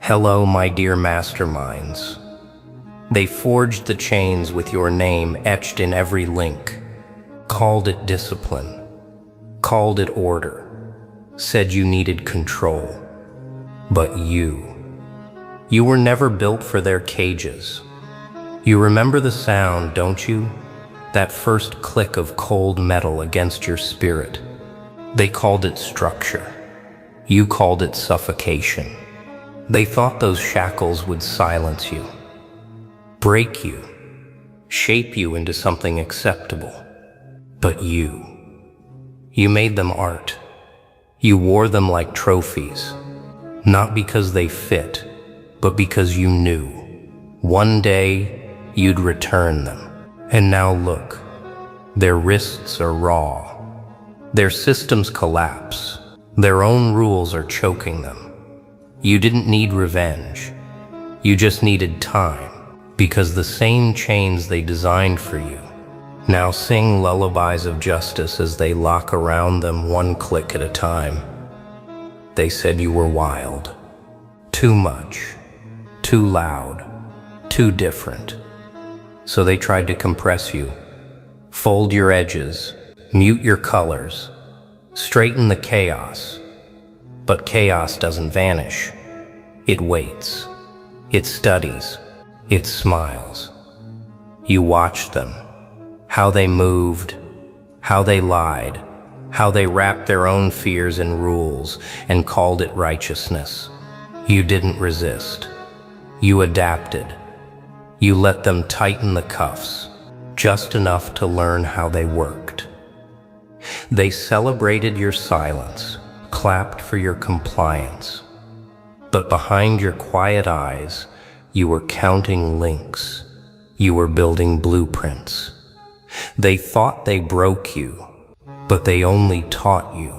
Hello, my dear masterminds. They forged the chains with your name etched in every link, called it discipline, called it order, said you needed control. But you were never built for their cages. You remember the sound, don't you? That first click of cold metal against your spirit. They called it structure. You called it suffocation. They thought those shackles would silence you, break you, shape you into something acceptable. But you made them art. You wore them like trophies, not because they fit, but because you knew one day you'd return them. And now look, their wrists are raw. Their systems collapse. Their own rules are choking them. You didn't need revenge. You just needed time, because the same chains they designed for you now sing lullabies of justice as they lock around them one click at a time. They said you were wild, too much, too loud, too different. So they tried to compress you, fold your edges, mute your colors, straighten the chaos. But chaos doesn't vanish. It waits. It studies. It smiles. You watched them, how they moved, how they lied, how they wrapped their own fears in rules and called it righteousness. You didn't resist. You adapted. You let them tighten the cuffs, just enough to learn how they worked. They celebrated your silence, clapped for your compliance. But behind your quiet eyes, you were counting links. You were building blueprints. They thought they broke you, but they only taught you.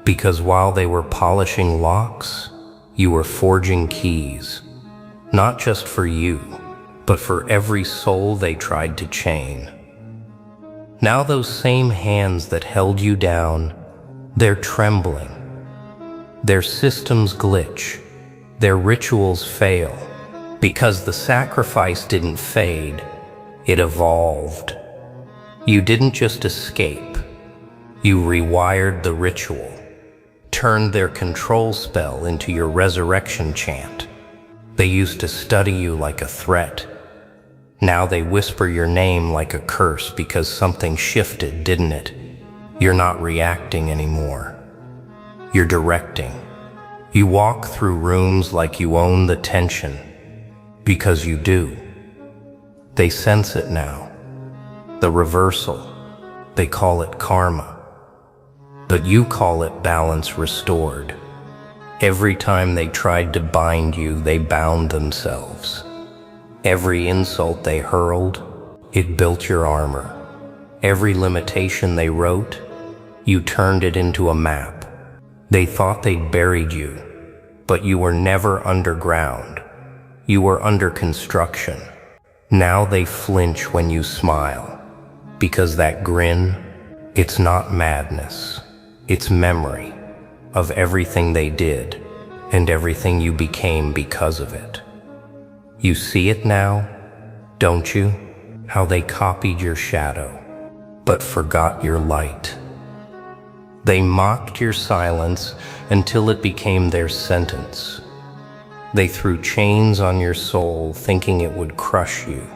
Because while they were polishing locks, you were forging keys. Not just for you, but for every soul they tried to chain. Now those same hands that held you down, they're trembling. Their systems glitch. Their rituals fail. Because the sacrifice didn't fade, it evolved. You didn't just escape. You rewired the ritual, turned their control spell into your resurrection chant. They used to study you like a threat. Now they whisper your name like a curse because something shifted, didn't it? You're not reacting anymore. You're directing. You walk through rooms like you own the tension, because you do. They sense it now. The reversal. They call it karma. But you call it balance restored. Every time they tried to bind you, they bound themselves. Every insult they hurled, it built your armor. Every limitation they wrote, you turned it into a map. They thought they'd buried you, but you were never underground. You were under construction. Now they flinch when you smile, because that grin, it's not madness. It's memory of everything they did and everything you became because of it. You see it now, don't you? How they copied your shadow, but forgot your light. They mocked your silence until it became their sentence. They threw chains on your soul thinking it would crush you.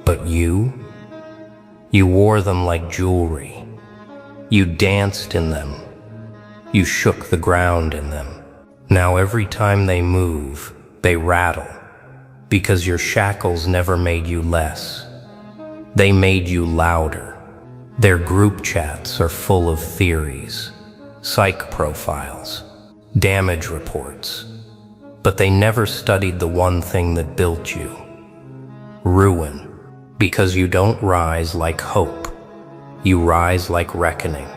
But you wore them like jewelry. You danced in them. You shook the ground in them. Now every time they move, they rattle. Because your shackles never made you less. They made you louder. Their group chats are full of theories, psych profiles, damage reports. But they never studied the one thing that built you. Ruin. Because you don't rise like hope. You rise like reckoning.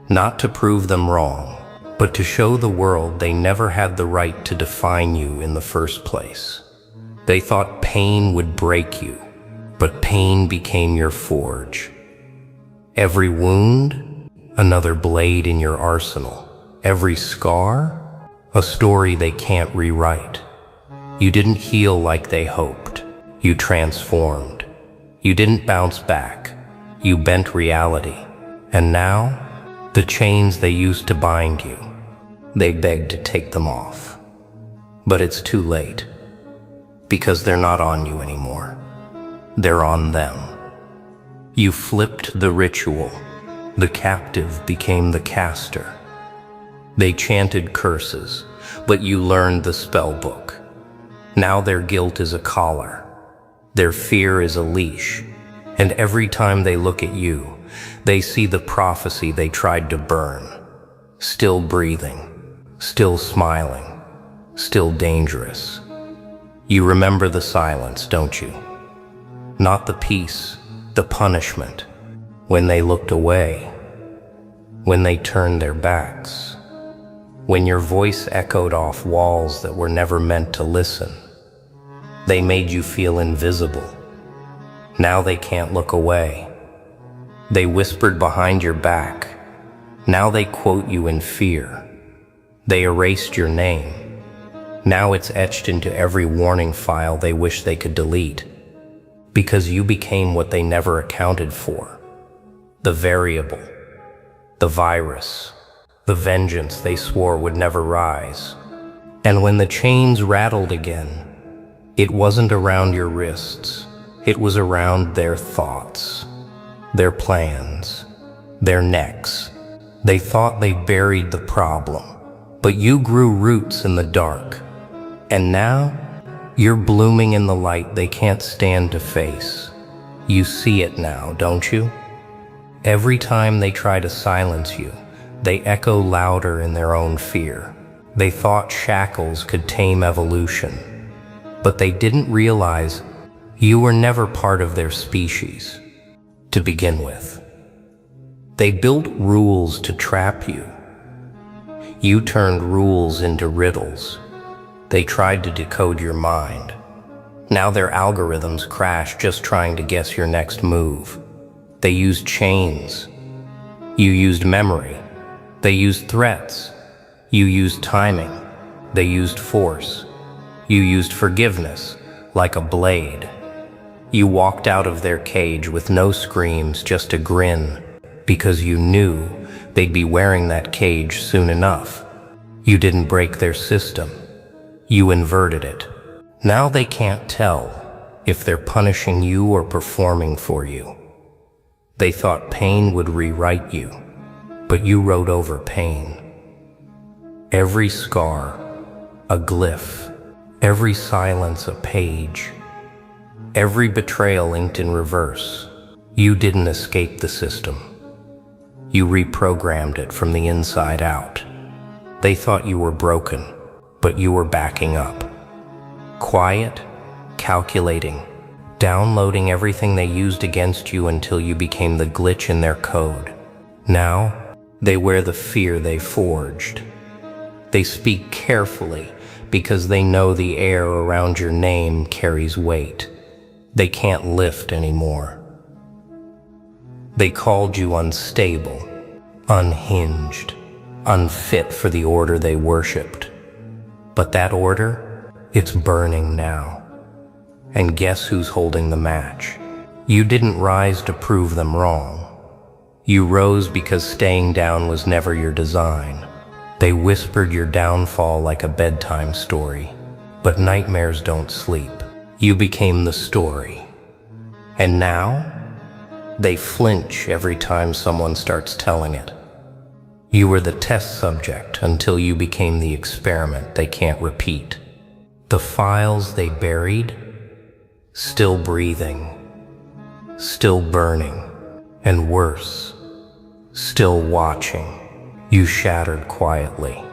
Not to prove them wrong, but to show the world they never had the right to define you in the first place. They thought pain would break you, but pain became your forge. Every wound, another blade in your arsenal. Every scar, a story they can't rewrite. You didn't heal like they hoped. You transformed. You didn't bounce back. You bent reality. And now, the chains they used to bind you, they beg to take them off. But it's too late, because they're not on you anymore. They're on them. You flipped the ritual. The captive became the caster. They chanted curses, but you learned the spell book. Now their guilt is a collar. Their fear is a leash. And every time they look at you, they see the prophecy they tried to burn. Still breathing, still smiling, still dangerous. You remember the silence, don't you? Not the peace, the punishment. When they looked away, when they turned their backs, when your voice echoed off walls that were never meant to listen. They made you feel invisible. Now they can't look away. They whispered behind your back. Now they quote you in fear. They erased your name. Now it's etched into every warning file they wish they could delete. Because you became what they never accounted for. The variable, the virus, the vengeance they swore would never rise. And when the chains rattled again, it wasn't around your wrists, it was around their thoughts, their plans, their necks. They thought they buried the problem, but you grew roots in the dark. And now, you're blooming in the light they can't stand to face. You see it now, don't you? Every time they try to silence you, they echo louder in their own fear. They thought shackles could tame evolution, but they didn't realize you were never part of their species to begin with. They built rules to trap you. You turned rules into riddles. They tried to decode your mind. Now their algorithms crash just trying to guess your next move. They used chains. You used memory. They used threats. You used timing. They used force. You used forgiveness, like a blade. You walked out of their cage with no screams, just a grin, because you knew they'd be wearing that cage soon enough. You didn't break their system. You inverted it. Now they can't tell if they're punishing you or performing for you. They thought pain would rewrite you, but you wrote over pain. Every scar, a glyph. Every silence, a page. Every betrayal inked in reverse. You didn't escape the system. You reprogrammed it from the inside out. They thought you were broken, but you were backing up. Quiet, calculating, downloading everything they used against you until you became the glitch in their code. Now, they wear the fear they forged. They speak carefully because they know the air around your name carries weight. They can't lift anymore. They called you unstable, unhinged, unfit for the order they worshipped. But that order, it's burning now. And guess who's holding the match? You didn't rise to prove them wrong. You rose because staying down was never your design. They whispered your downfall like a bedtime story. But nightmares don't sleep. You became the story. And now, they flinch every time someone starts telling it. You were the test subject until you became the experiment they can't repeat. The files they buried, still breathing, still burning, and worse, still watching. You shattered quietly,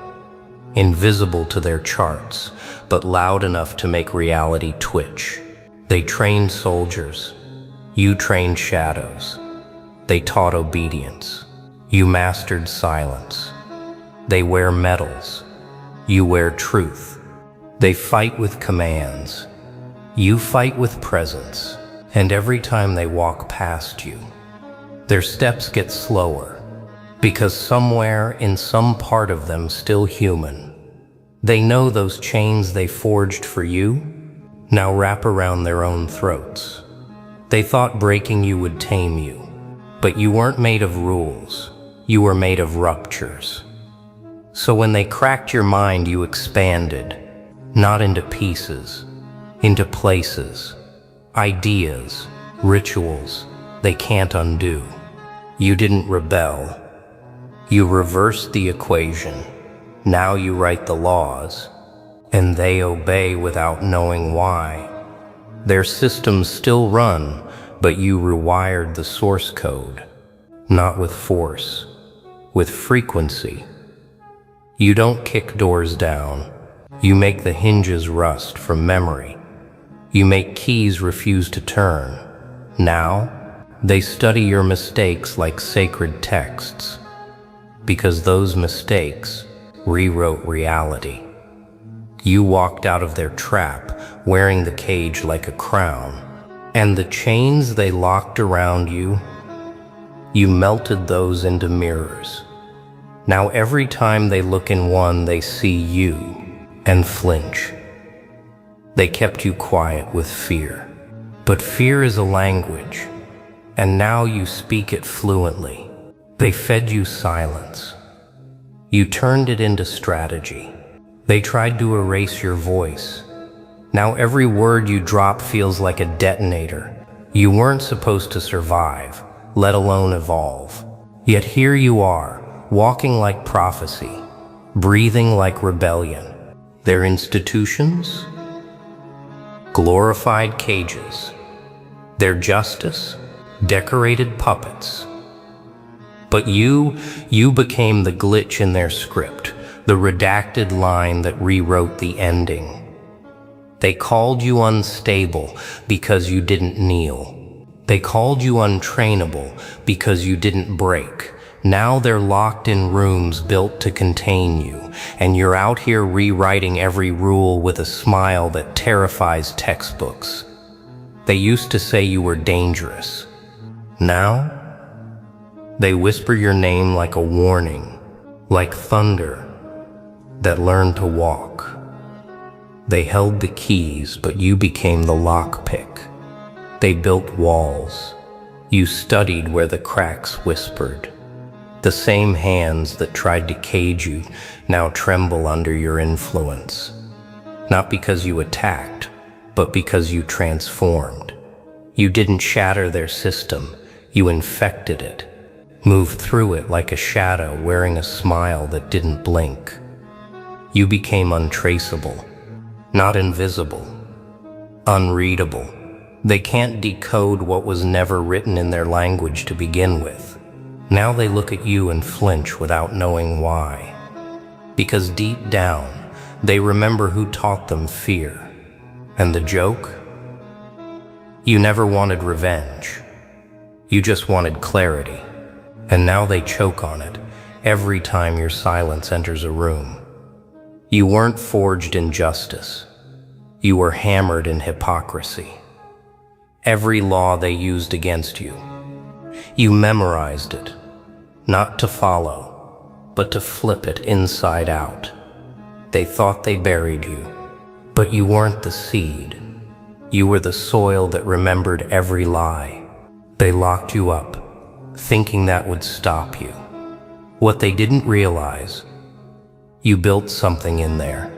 invisible to their charts, but loud enough to make reality twitch. They trained soldiers. You trained shadows. They taught obedience. You mastered silence. They wear medals. You wear truth. They fight with commands. You fight with presence. And every time they walk past you, their steps get slower, because somewhere in some part of them still human, They know those chains they forged for you now wrap around their own throats. They thought breaking you would tame you, but you weren't made of rules. You were made of ruptures. So when they cracked your mind, you expanded, not into pieces, into places, ideas, rituals they can't undo. You didn't rebel. You reversed the equation. Now you write the laws, and they obey without knowing why. Their systems still run, but you rewired the source code, not with force, with frequency. You don't kick doors down. You make the hinges rust from memory. You make keys refuse to turn. Now, they study your mistakes like sacred texts, because those mistakes rewrote reality. You walked out of their trap, wearing the cage like a crown, and the chains they locked around you, you melted those into mirrors. Now every time they look in one, they see you and flinch. They kept you quiet with fear, but fear is a language, and now you speak it fluently. They fed you silence. You turned it into strategy. They tried to erase your voice. Now every word you drop feels like a detonator. You weren't supposed to survive, let alone evolve. Yet here you are, walking like prophecy, breathing like rebellion. Their institutions? Glorified cages. Their justice? Decorated puppets. But you became the glitch in their script, the redacted line that rewrote the ending. They called you unstable because you didn't kneel. They called you untrainable because you didn't break. Now they're locked in rooms built to contain you, and you're out here rewriting every rule with a smile that terrifies textbooks. They used to say you were dangerous. Now, they whisper your name like a warning, like thunder that learned to walk. They held the keys, but you became the lockpick. They built walls. You studied where the cracks whispered. The same hands that tried to cage you now tremble under your influence. Not because you attacked, but because you transformed. You didn't shatter their system, you infected it. Moved through it like a shadow wearing a smile that didn't blink. You became untraceable, not invisible, unreadable. They can't decode what was never written in their language to begin with. Now they look at you and flinch without knowing why. Because deep down, they remember who taught them fear. And the joke? You never wanted revenge. You just wanted clarity. And now they choke on it every time your silence enters a room. You weren't forged in justice. You were hammered in hypocrisy. Every law they used against you, you memorized it, not to follow, but to flip it inside out. They thought they buried you, but you weren't the seed. You were the soil that remembered every lie. They locked you up, thinking that would stop you. What they didn't realize, you built something in there.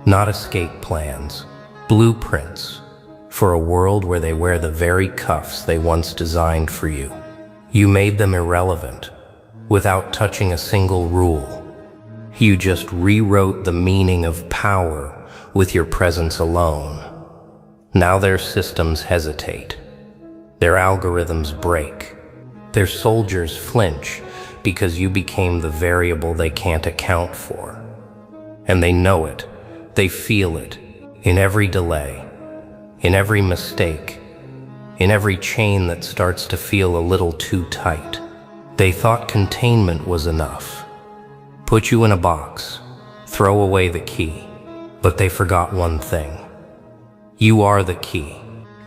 Not escape plans, blueprints for a world where they wear the very cuffs they once designed for you. You made them irrelevant without touching a single rule. You just rewrote the meaning of power with your presence alone. Now their systems hesitate. Their algorithms break. Their soldiers flinch because you became the variable they can't account for. And they know it. They feel it in every delay, in every mistake, in every chain that starts to feel a little too tight. They thought containment was enough. Put you in a box, throw away the key. But they forgot one thing. You are the key.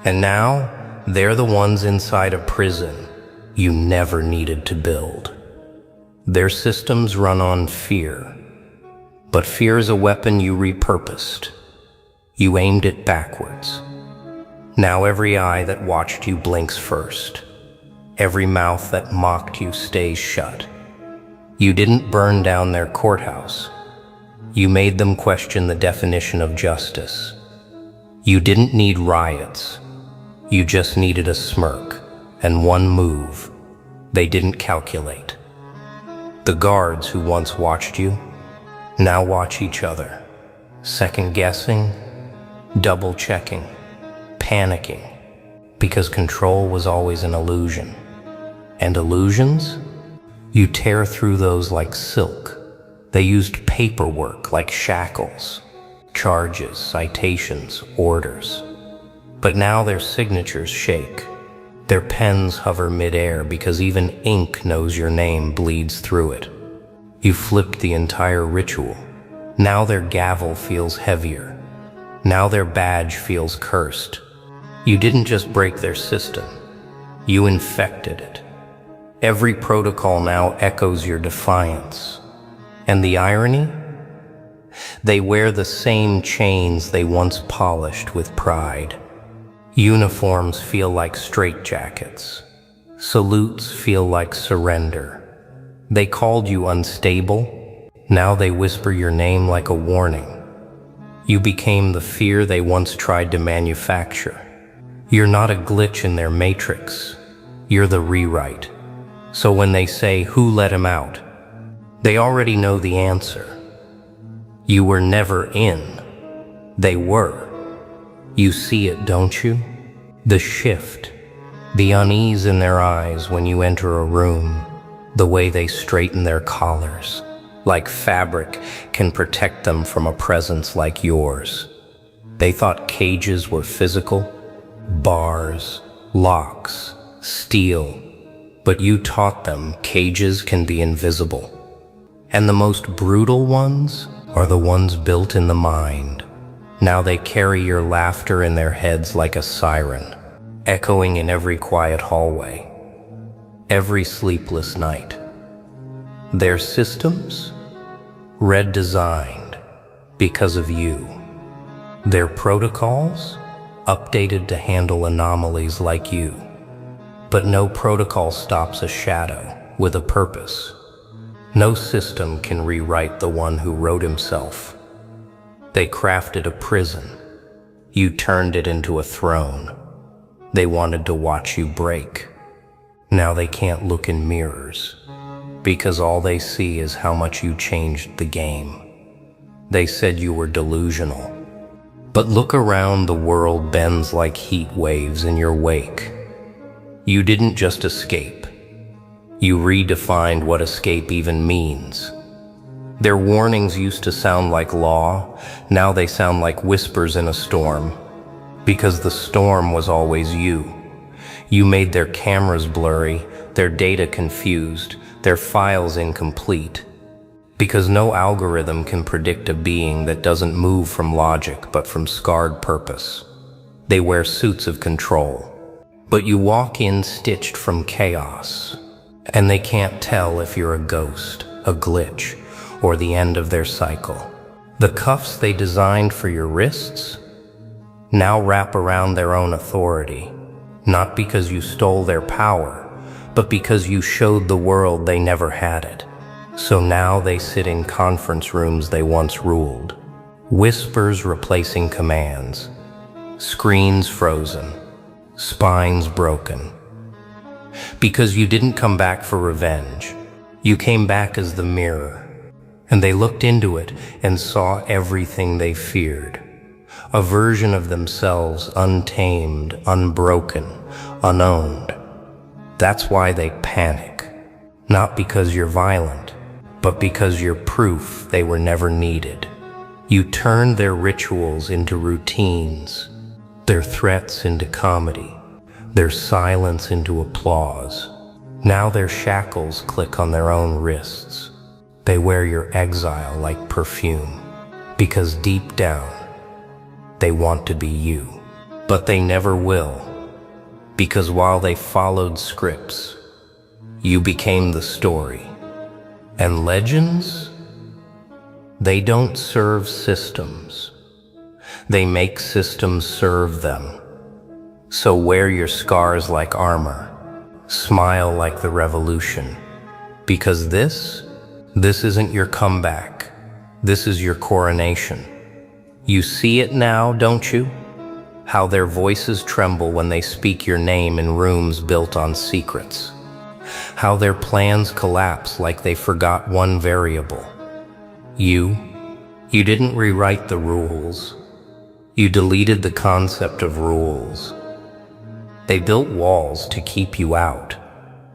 And now, they're the ones inside a prison you never needed to build. Their systems run on fear, But fear is a weapon you repurposed. You aimed it backwards. Now every eye that watched you blinks first. Every mouth that mocked you stays shut. You didn't burn down their courthouse. You made them question the definition of justice. You didn't need riots. You just needed a smirk and one move they didn't calculate. The guards who once watched you now watch each other, second-guessing, double-checking, panicking, because control was always an illusion. And illusions? You tear through those like silk. They used paperwork like shackles, charges, citations, orders. But now their signatures shake. Their pens hover midair because even ink knows your name bleeds through it. You flipped the entire ritual. Now their gavel feels heavier. Now their badge feels cursed. You didn't just break their system. You infected it. Every protocol now echoes your defiance. And the irony? They wear the same chains they once polished with pride. Uniforms feel like straitjackets. Salutes feel like surrender. They called you unstable. Now they whisper your name like a warning. You became the fear they once tried to manufacture. You're not a glitch in their matrix. You're the rewrite. So when they say, "Who let him out?" they already know the answer. You were never in. They were. You see it, don't you? The shift, the unease in their eyes when you enter a room, the way they straighten their collars, like fabric can protect them from a presence like yours. They thought cages were physical, bars, locks, steel, but you taught them cages can be invisible. And the most brutal ones are the ones built in the mind. Now they carry your laughter in their heads like a siren, echoing in every quiet hallway, every sleepless night. Their systems? Red designed because of you. Their protocols? Updated to handle anomalies like you. But no protocol stops a shadow with a purpose. No system can rewrite the one who wrote himself. They crafted a prison. You turned it into a throne. They wanted to watch you break. Now they can't look in mirrors, because all they see is how much you changed the game. They said you were delusional. But look around, the world bends like heat waves in your wake. You didn't just escape. You redefined what escape even means. Their warnings used to sound like law. Now they sound like whispers in a storm. Because the storm was always you. You made their cameras blurry, their data confused, their files incomplete. Because no algorithm can predict a being that doesn't move from logic but from scarred purpose. They wear suits of control. But you walk in stitched from chaos. And they can't tell if you're a ghost, a glitch, or the end of their cycle. The cuffs they designed for your wrists now wrap around their own authority, not because you stole their power, but because you showed the world they never had it. So now they sit in conference rooms they once ruled, whispers replacing commands, screens frozen, spines broken. Because you didn't come back for revenge, you came back as the mirror. And they looked into it and saw everything they feared. A version of themselves untamed, unbroken, unowned. That's why they panic. Not because you're violent, but because you're proof they were never needed. You turned their rituals into routines, their threats into comedy, their silence into applause. Now their shackles click on their own wrists. They wear your exile like perfume, because deep down, they want to be you. But they never will, because while they followed scripts, you became the story. And legends? They don't serve systems. They make systems serve them. So wear your scars like armor. Smile like the revolution. Because this isn't your comeback. This is your coronation. You see it now, don't you? How their voices tremble when they speak your name in rooms built on secrets. How their plans collapse like they forgot one variable. You didn't rewrite the rules. You deleted the concept of rules. They built walls to keep you out,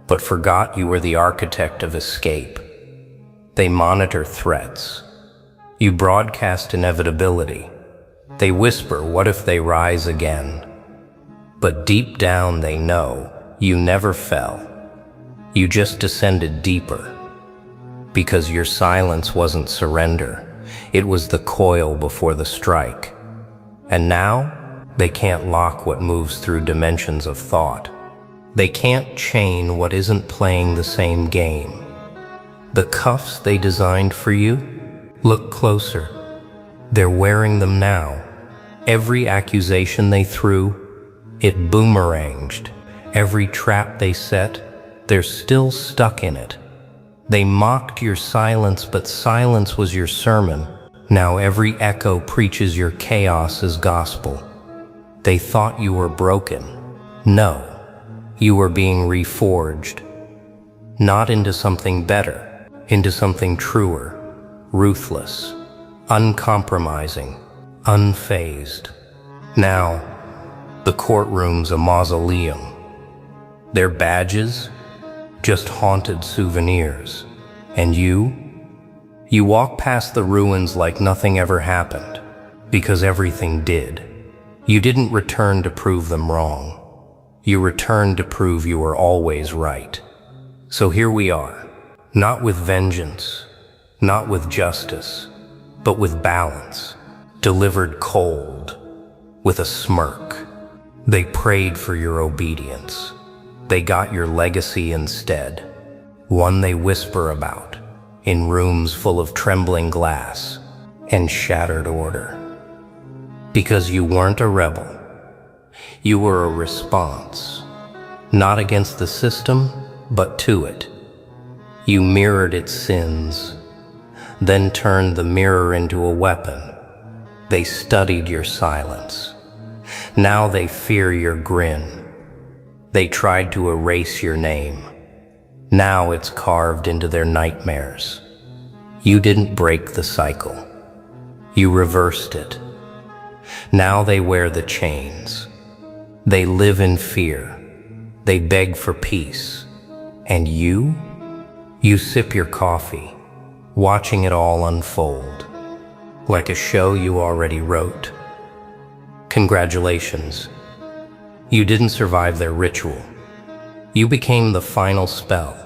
but forgot you were the architect of escape. They monitor threats. You broadcast inevitability. They whisper, what if they rise again? But deep down they know you never fell. You just descended deeper. Because your silence wasn't surrender. It was the coil before the strike. And now, they can't lock what moves through dimensions of thought. They can't chain what isn't playing the same game. The cuffs they designed for you? Look closer. They're wearing them now. Every accusation they threw, it boomeranged. Every trap they set, they're still stuck in it. They mocked your silence, but silence was your sermon. Now every echo preaches your chaos as gospel. They thought you were broken. No, you were being reforged. Not into something better, into something truer, ruthless, uncompromising, unfazed. Now, the courtroom's a mausoleum. Their badges, just haunted souvenirs. And you walk past the ruins like nothing ever happened, because everything did. You didn't return to prove them wrong. You returned to prove you were always right. So here we are, not with vengeance, not with justice, but with balance, delivered cold, with a smirk. They prayed for your obedience. They got your legacy instead, one they whisper about, in rooms full of trembling glass and shattered order. Because you weren't a rebel. You were a response, not against the system, but to it. You mirrored its sins, then turned the mirror into a weapon. They studied your silence. Now they fear your grin. They tried to erase your name. Now it's carved into their nightmares. You didn't break the cycle. You reversed it. Now they wear the chains. They live in fear. They beg for peace. And you sip your coffee, watching it all unfold, like a show you already wrote. Congratulations. You didn't survive their ritual. You became the final spell.